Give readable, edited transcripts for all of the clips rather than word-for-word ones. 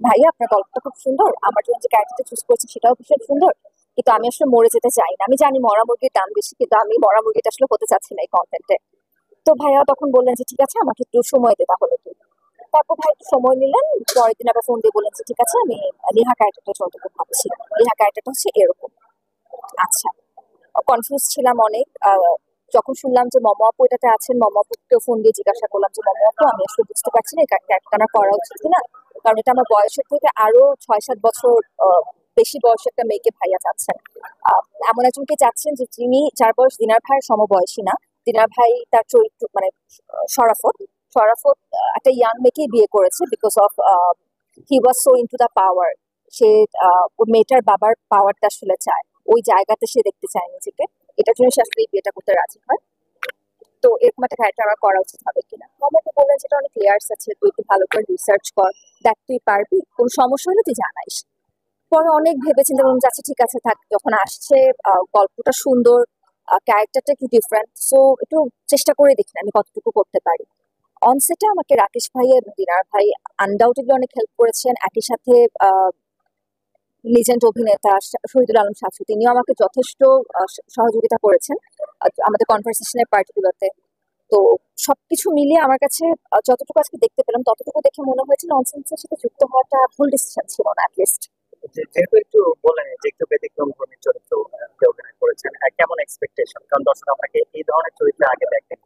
ভাইয়া আপনার গল্পটা খুব সুন্দর, আমার জন্য যে ক্যারেক্টারটা চুজ করেছে সেটাও ভীষণ সুন্দর, কিন্তু আমি আসলে মরে যেতে চাই না। আমি জানি মরা মুরগির দাম বেশি, কিন্তু আমি মরা মুরগিটা আসলে হতে চাচ্ছি না এই কন্টেন্টে। তো ভাইয়া তখন বললেন যে ঠিক আছে আমাকে একটু সময় দে তাহলে তুই। তারপর ভাই একটু সময় নিলেন। পরের দিন আবার ফোন দিয়ে বললেন যে ঠিক আছে আমি লিহা ক্যারেক্টারটা যতটুকু ভাবছি, লিহা ক্যারেক্টারটা হচ্ছে এরকম। আচ্ছা, কনফিউজ ছিলাম অনেক। যখন শুনলাম যে মম আপু এটাতে আছেন, মম আপুকে ফোন দিয়ে জিজ্ঞাসা করলাম যে মম আপু আমি আসলে বুঝতে পারছি না এই ক্যারেক্টারটা আমার করা উচিত কিনা, কারণ এটা আমার বয়সের থেকে আরো 6-7 বছর বেশি বয়সের একটা মেয়েকে ভাইয়া চাচ্ছেন। আহ, এমন একজনকে চাচ্ছেন যে যিনি, যার বয়স দিনার ভাইয়ের সমবয়সী না। দিনার ভাই তার চরিত্র মানে শরাফত, শরাফত একটা ইয়াং মেয়েকেই বিয়ে করেছে because of he was so into the power. সে ওই মেয়েটার বাবার পাওয়ারটা আসলে চায়, ওই জায়গাতে সে দেখতে চায় নিজেকে। এটার জন্য সে আসলে এই বিয়েটা করতে রাজি হয়। তো এরকম একটা ক্যারেক্টার আমার করা উচিত হবে কিনা। আমাকে বললেন যেটা অনেক লেয়ার্স আছে, তুই একটু ভালো করে রিসার্চ কর, দেখ তুই পারবি, কোনো সমস্যা হলে তুই জানাইস। পরে অনেক ভেবে চিন্তা করলাম যে আচ্ছা ঠিক আছে থাক, যখন আসছে গল্পটা সুন্দর, ক্যারেক্টারটা একটু ডিফারেন্ট, সো একটু চেষ্টা করে দেখি না আমি কতটুকু করতে পারি। অনসেটে আমাকে রাকেশ ভাই এবং দিনার ভাই আনডাউটেডলি অনেক হেল্প করেছেন। একই সাথে লিজেন্ড অভিনেতা শহীদুল আলম শাফি, তিনিও আমাকে যথেষ্ট সহযোগিতা করেছেন আমাদের কনভারসেশনের পার্টিগুলোতে। তো সবকিছু মিলিয়ে আমার কাছে যতটুকু আজকে দেখতে পেলাম ততটুকু দেখে মনে হয়েছে ননসেন্সের সাথে যুক্ত হওয়াটা ভুল ডিসিশন ছিল না অ্যাটলিস্ট। যেহেতু একটু বলেন যে একটু ব্যতিক্রম ধর্মী চরিত্র অভিনয় করেছেন, কেমন এক্সপেকটেশন, কারণ দর্শক আপনাকে এই ধরনের চরিত্রে আগে দেখেন।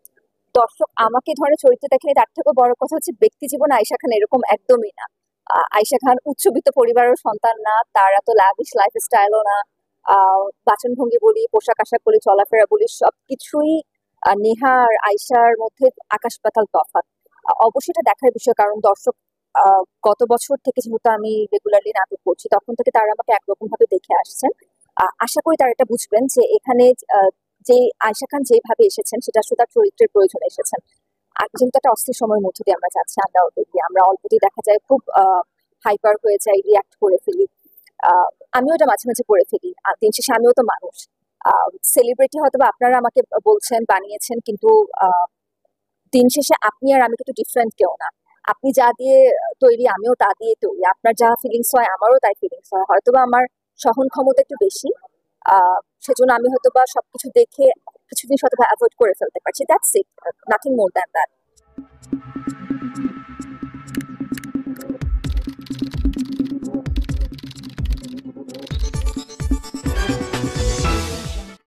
দর্শক আমাকে এই ধরনের চরিত্রে দেখেনি, তার থেকে বড় কথা হচ্ছে ব্যক্তি জীবনে আয়েশা খান এরকম একদমই না। আয়েশা খান উচ্চবিত্ত পরিবারের সন্তান না, তার এত ল্যাভিশ লাইফ স্টাইলও না। বাচন ভঙ্গি বলি, পোশাক আশাক বলি, চলাফেরা বলি, সবকিছুই নেহা আর আয়েশার মধ্যে আকাশ পাতাল তফাৎ। অবশ্যই এটা দেখার বিষয়, কারণ দর্শক গত বছর থেকে যেহেতু আমি রেগুলারলি নাটক করছি তখন থেকে তারা আমাকে একরকম ভাবে দেখে আসছেন। আশা করি তারা এটা বুঝবেন যে এখানে যে আয়েশা খান যেভাবে এসেছেন সেটা আসলে তার চরিত্রের প্রয়োজনে এসেছেন। আর যেহেতু একটা অস্থির সময়ের মধ্য দিয়ে আমরা যাচ্ছি, আমরা অল্পতেই দেখা যায় খুব হাইপার হয়ে যাই, রিয়াক্ট করে ফেলি। আহ, আমিও এটা মাঝে মাঝে করে ফেলি। আর দিন শেষে আমিও তো মানুষ। সেলিব্রিটি হয়তো বা আপনারা আমাকে বলছেন বানিয়েছেন, কিন্তু আহ, দিন শেষে আপনি আর আমি কিন্তু ডিফারেন্ট কেউ না। আপনি যা দিয়ে তৈরি আমিও তা দিয়ে তৈরি, আপনার যা ফিলিংস হয় আমারও তাই ফিলিংস হয়। হয়তোবা আমার সহন ক্ষমতা একটু বেশি, আহ সেজন্য আমি হয়তো বা সবকিছু দেখে কিছু জিনিস হয়তো অ্যাভয়েড করে ফেলতে পারছি, that's it, nothing more than that.